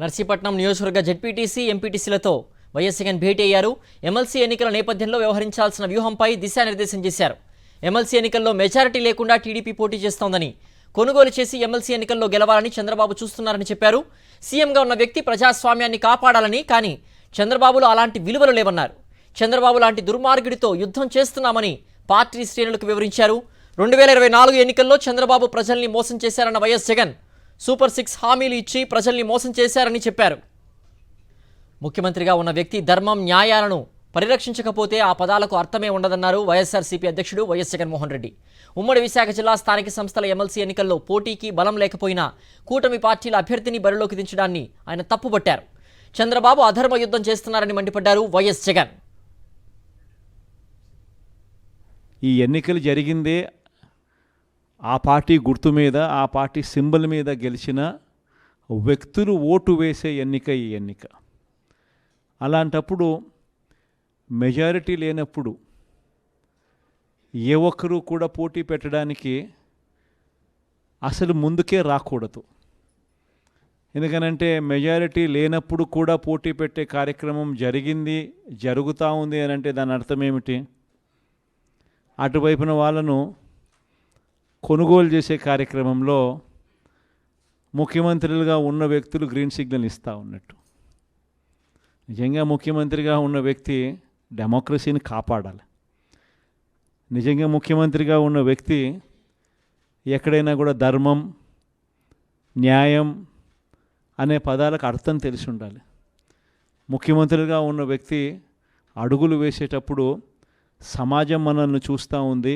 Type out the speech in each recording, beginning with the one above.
నర్సీపట్నం నియోజకవర్గ ZPTC ఎంపీటీసీలతో YS Jagan భేటీ అయ్యారు. MLC ఎన్నికల నేపథ్యంలో వ్యవహరించాల్సిన వ్యూహంపై దిశానిర్దేశం చేశారు. ఎమ్మెల్సీ ఎన్నికల్లో మెజారిటీ లేకుండా టీడీపీ పోటీ చేస్తోందని, కొనుగోలు చేసి ఎమ్మెల్సీ ఎన్నికల్లో గెలవాలని చంద్రబాబు చూస్తున్నారని చెప్పారు. సీఎంగా ఉన్న వ్యక్తి ప్రజాస్వామ్యాన్ని కాపాడాలని, కానీ చంద్రబాబులో అలాంటి విలువలు లేవన్నారు. చంద్రబాబు లాంటి దుర్మార్గుడితో యుద్ధం చేస్తున్నామని పార్టీ శ్రేణులకు వివరించారు. 2024 ఎన్నికల్లో చంద్రబాబు ప్రజల్ని మోసం చేశారన్న వైఎస్ జగన్ సూపర్ 6 హామీలు ఇచ్చి ప్రజల్ని మోసం చేశారని చెప్పారు. ముఖ్యమంత్రిగా ఉన్న వ్యక్తి ధర్మం, న్యాయాలను పరిరక్షించకపోతే ఆ పదాలకు అర్థమే ఉండదన్నారు వైఎస్ఆర్సీపీ అధ్యక్షుడు వైఎస్ జగన్మోహన్ రెడ్డి. ఉమ్మడి విశాఖ జిల్లా స్థానిక సంస్థల ఎమ్మెల్సీ ఎన్నికల్లో పోటీకి బలం లేకపోయినా కూటమి పార్టీల అభ్యర్థిని బరిలోకి దించడాన్ని ఆయన తప్పుపట్టారు. చంద్రబాబు అధర్మ యుద్ధం చేస్తున్నారని మండిపడ్డారు వైఎస్ జగన్. ఈ ఎన్నికలు జరిగిందే ఆ పార్టీ గుర్తు మీద, ఆ పార్టీ సింబల్ మీద గెలిచిన వ్యక్తులు ఓటు వేసే ఎన్నిక ఈ ఎన్నిక. అలాంటప్పుడు మెజారిటీ లేనప్పుడు ఏ ఒక్కరూ కూడా పోటీ పెట్టడానికి అసలు ముందుకే రాకూడదు. ఎందుకనంటే మెజారిటీ లేనప్పుడు కూడా పోటీ పెట్టే కార్యక్రమం జరిగింది, జరుగుతూ ఉంది అని అంటే దాని అర్థం ఏమిటి? అటువైపున వాళ్ళను కొనుగోలు చేసే కార్యక్రమంలో ముఖ్యమంత్రులుగా ఉన్న వ్యక్తులు గ్రీన్ సిగ్నల్ ఇస్తూ ఉన్నట్టు. నిజంగా ముఖ్యమంత్రిగా ఉన్న వ్యక్తి డెమోక్రసీని కాపాడాలి. నిజంగా ముఖ్యమంత్రిగా ఉన్న వ్యక్తి ఎక్కడైనా కూడా ధర్మం, న్యాయం అనే పదాలకు అర్థం తెలిసి ఉండాలి. ముఖ్యమంత్రిగా ఉన్న వ్యక్తి అడుగులు వేసేటప్పుడు సమాజం మనల్ని చూస్తూ ఉంది,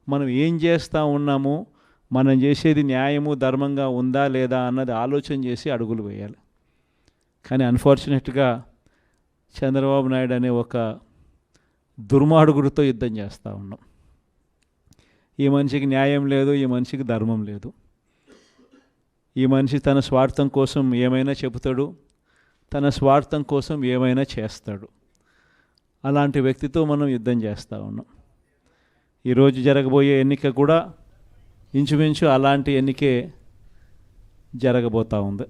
మనం ఏం చేస్తూ ఉన్నాము, మనం చేసేది న్యాయము ధర్మంగా ఉందా లేదా అన్నది ఆలోచన చేసి అడుగులు వేయాలి. కానీ అన్ఫార్చునేట్గా చంద్రబాబు నాయుడు అనే ఒక దుర్మార్గుడితో యుద్ధం చేస్తూ ఉన్నాం. ఈ మనిషికి న్యాయం లేదు, ఈ మనిషికి ధర్మం లేదు. ఈ మనిషి తన స్వార్థం కోసం ఏమైనా చెబుతాడు, తన స్వార్థం కోసం ఏమైనా చేస్తాడు. అలాంటి వ్యక్తితో మనం యుద్ధం చేస్తూ ఉన్నాం. ఈరోజు జరగబోయే ఎన్నిక కూడా ఇంచుమించు అలాంటి ఎన్నికే జరగబోతూ ఉంది.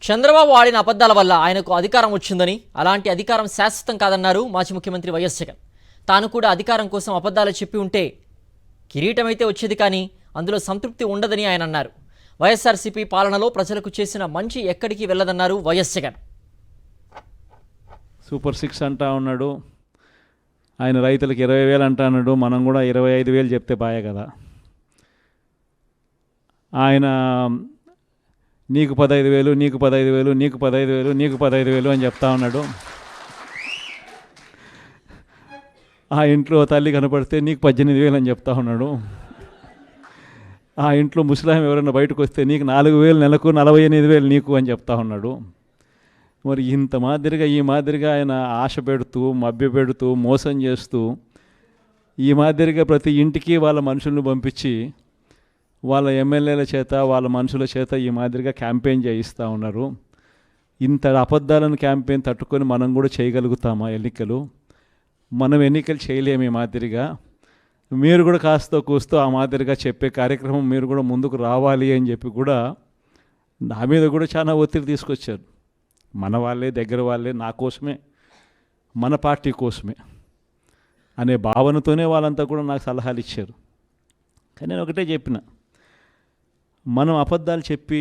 చంద్రబాబు ఆడిన అబద్ధాల వల్ల ఆయనకు అధికారం వచ్చిందని, అలాంటి అధికారం శాశ్వతం కాదన్నారు మాజీ ముఖ్యమంత్రి వైఎస్ జగన్. తాను కూడా అధికారం కోసం అబద్ధాలు చెప్పి ఉంటే కిరీటం అయితే వచ్చేది, కానీ అందులో సంతృప్తి ఉండదని ఆయన అన్నారు. వైఎస్ఆర్సీపీ పాలనలో ప్రజలకు చేసిన మంచి ఎక్కడికి వెళ్ళదన్నారు వైఎస్ జగన్. సూపర్ 6 అంటా ఉన్నాడు, ఆయన రైతులకు 20,000 అంటా అన్నాడు. మనం కూడా 25,000 చెప్తే బాయే కదా. ఆయన నీకు 15,000, నీకు 15,000, నీకు 15,000, నీకు 15,000 అని చెప్తా ఉన్నాడు. ఆ ఇంట్లో తల్లి కనపడితే నీకు 18,000 అని చెప్తా ఉన్నాడు. ఆ ఇంట్లో ముస్లాం ఎవరైనా బయటకు వస్తే నీకు 4,000 నెలకు, 48,000 నీకు అని చెప్తా ఉన్నాడు. మరి ఇంత మాదిరిగా ఈ మాదిరిగా ఆయన ఆశ పెడుతూ, మభ్య పెడుతూ, మోసం చేస్తూ, ఈ మాదిరిగా ప్రతి ఇంటికి వాళ్ళ మనుషులను పంపించి వాళ్ళ ఎమ్మెల్యేల చేత, వాళ్ళ మనుషుల చేత ఈ మాదిరిగా క్యాంపెయిన్ చేయిస్తూ ఉన్నారు. ఇంత అబద్ధాలను క్యాంపెయిన్ తట్టుకొని మనం కూడా చేయగలుగుతామా ఎన్నికలు? మనం ఎన్నికలు చేయలేము ఈ మాదిరిగా. మీరు కూడా కాస్త కూస్తూ ఆ మాదిరిగా చెప్పే కార్యక్రమం మీరు కూడా ముందుకు రావాలి అని చెప్పి కూడా నా మీద కూడా చాలా ఒత్తిడి తీసుకొచ్చారు. మన వాళ్ళే, దగ్గర వాళ్ళే, నా కోసమే, మన పార్టీ కోసమే అనే భావనతోనే వాళ్ళంతా కూడా నాకు సలహాలు ఇచ్చారు. కానీ నేను ఒకటే చెప్పిన, మనం అబద్ధాలు చెప్పి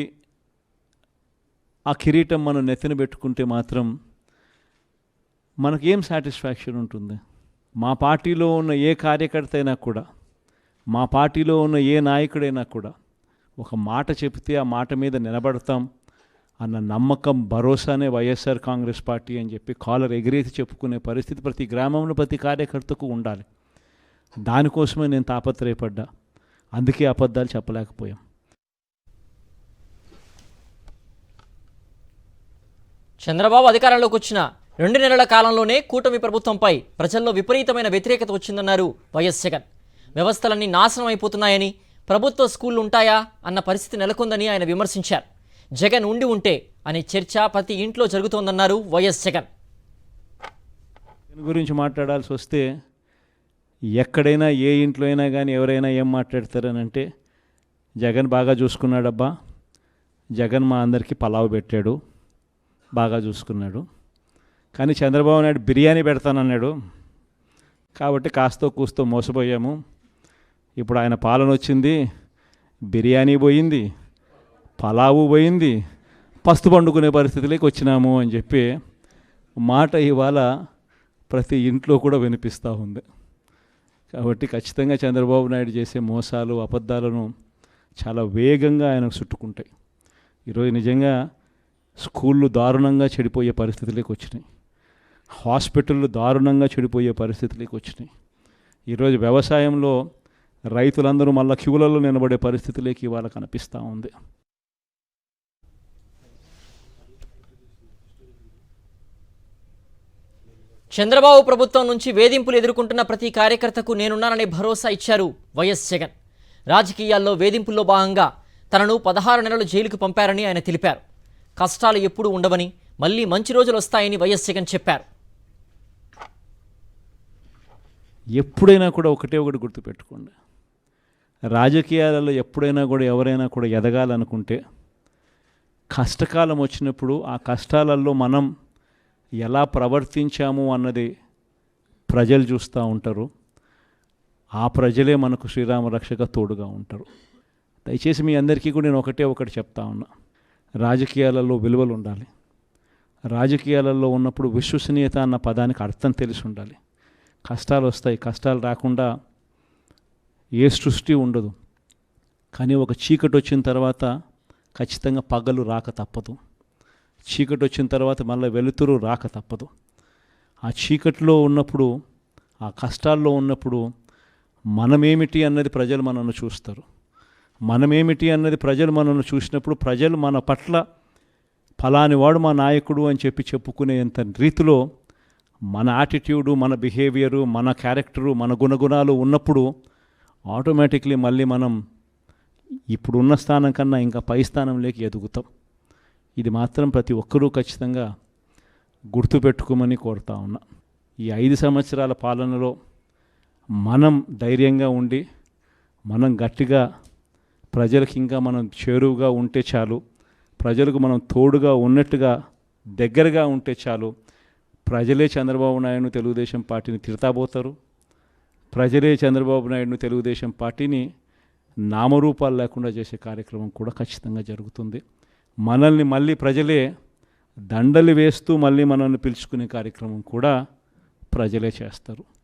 ఆ కిరీటం మనం నెత్తిన పెట్టుకుంటే మాత్రం మనకేం సాటిస్ఫాక్షన్ ఉంటుంది? మా పార్టీలో ఉన్న ఏ కార్యకర్త అయినా కూడా, మా పార్టీలో ఉన్న ఏ నాయకుడైనా కూడా ఒక మాట చెప్తే ఆ మాట మీద నిలబడతాం అన్న నమ్మకం, భరోసానే వైఎస్ఆర్ కాంగ్రెస్ పార్టీ అని చెప్పి కాలర్ ఎగిరేసి చెప్పుకునే పరిస్థితి ప్రతి గ్రామంలో, ప్రతి కార్యకర్తకు ఉండాలి. దానికోసమే నేను తాపత్రయపడ్డా. అందుకే అబద్ధాలు చెప్పలేకపోయాం. చంద్రబాబు అధికారంలోకి వచ్చిన 2 నెలల కాలంలోనే కూటమి ప్రభుత్వంపై ప్రజల్లో విపరీతమైన వ్యతిరేకత వచ్చిందన్నారు వైఎస్ జగన్. వ్యవస్థలన్నీ నాశనం అయిపోతున్నాయని, ప్రభుత్వ స్కూళ్లు ఉంటాయా అన్న పరిస్థితి నెలకొందని ఆయన విమర్శించారు. జగన్ ఉండి ఉంటే అనే చర్చ ప్రతి ఇంట్లో జరుగుతోందన్నారు వైఎస్ జగన్. దీని గురించి మాట్లాడాల్సి వస్తే ఎక్కడైనా, ఏ ఇంట్లో అయినా కానీ ఎవరైనా ఏం మాట్లాడతారనంటే, జగన్ బాగా చూసుకున్నాడబ్బా, జగన్ మా అందరికీ పలావ్ పెట్టాడు, బాగా చూసుకున్నాడు. కానీ చంద్రబాబు నాయుడు బిర్యానీ పెడతానన్నాడు. కాబట్టి కాస్తో కూస్తో మోసపోయాము. ఇప్పుడు ఆయన పాలన వచ్చింది, బిర్యానీ పోయింది, పలావు పోయింది, పస్తు పండుకునే పరిస్థితిలోకి వచ్చినాము అని చెప్పి మాట ఇవాళ ప్రతి ఇంట్లో కూడా వినిపిస్తూ ఉంది. కాబట్టి ఖచ్చితంగా చంద్రబాబు నాయుడు చేసే మోసాలు, అబద్ధాలను చాలా వేగంగా ఆయనకు చుట్టుకుంటాయి. ఈరోజు నిజంగా స్కూళ్ళు దారుణంగా చెడిపోయే పరిస్థితులకు వచ్చినాయి, హాస్పిటళ్ళు దారుణంగా చెడిపోయే పరిస్థితులకు వచ్చినాయి. ఈరోజు వ్యవసాయంలో రైతులందరూ మళ్ళీ క్యూలలో నిలబడే పరిస్థితులకి ఇవాళ కనిపిస్తూ ఉంది. చంద్రబాబు ప్రభుత్వం నుంచి వేధింపులు ఎదుర్కొంటున్న ప్రతి కార్యకర్తకు నేనున్నాననే భరోసా ఇచ్చారు వైఎస్ జగన్. రాజకీయాల్లో వేధింపుల్లో భాగంగా తనను 16 నెలలు జైలుకు పంపారని ఆయన తెలిపారు. కష్టాలు ఎప్పుడూ ఉండవని, మళ్ళీ మంచి రోజులు వస్తాయని వైఎస్ జగన్ చెప్పారు. ఎప్పుడైనా కూడా ఒకటి గుర్తుపెట్టుకోండి, రాజకీయాలలో ఎప్పుడైనా కూడా ఎవరైనా కూడా ఎదగాలనుకుంటే కష్టకాలం వచ్చినప్పుడు ఆ కష్టాలలో మనం ఎలా ప్రవర్తించాము అన్నది ప్రజలు చూస్తూ ఉంటారు. ఆ ప్రజలే మనకు శ్రీరామ రక్షక తోడుగా ఉంటారు. దయచేసి మీ అందరికీ కూడా నేను ఒకటి చెప్తా ఉన్నా, రాజకీయాలలో విలువలు ఉండాలి. రాజకీయాలలో ఉన్నప్పుడు విశ్వసనీయత అన్న పదానికి అర్థం తెలిసి ఉండాలి. కష్టాలు వస్తాయి, కష్టాలు రాకుండా ఏ సృష్టి ఉండదు. కానీ ఒక చీకటి వచ్చిన తర్వాత ఖచ్చితంగా పగలు రాక తప్పదు. చీకటి వచ్చిన తర్వాత మళ్ళీ వెలుతురు రాక తప్పదు. ఆ చీకటిలో ఉన్నప్పుడు, ఆ కష్టాల్లో ఉన్నప్పుడు మనమేమిటి అన్నది ప్రజలు మనల్ని చూస్తారు. మనమేమిటి అన్నది ప్రజలు మనల్ని చూసినప్పుడు ప్రజలు మన పట్ల ఫలాని వాడు మా నాయకుడు అని చెప్పుకునేంత రీతిలో మన యాటిట్యూడు, మన బిహేవియరు, మన క్యారెక్టరు, మన గుణగుణాలు ఉన్నప్పుడు ఆటోమేటిక్లీ మళ్ళీ మనం ఇప్పుడున్న స్థానం కన్నా ఇంకా పై స్థానంలోకి ఎదుగుతాం. ఇది మాత్రం ప్రతి ఒక్కరూ ఖచ్చితంగా గుర్తుపెట్టుకోమని కోరుతా ఉన్నా. ఈ 5 సంవత్సరాల పాలనలో మనం ధైర్యంగా ఉండి, మనం గట్టిగా ప్రజలకు ఇంకా మనం చేరువుగా ఉంటే చాలు, ప్రజలకు మనం తోడుగా ఉన్నట్టుగా దగ్గరగా ఉంటే చాలు. ప్రజలే చంద్రబాబు నాయుడును తెలుగుదేశం పార్టీని తిడతాబోతారు. ప్రజలే చంద్రబాబు నాయుడును తెలుగుదేశం పార్టీని నామరూపాలు లేకుండా చేసే కార్యక్రమం కూడా ఖచ్చితంగా జరుగుతుంది. మనల్ని మళ్ళీ ప్రజలే దండలు వేస్తూ మళ్ళీ మనల్ని పిలుచుకునే కార్యక్రమం కూడా ప్రజలే చేస్తారు.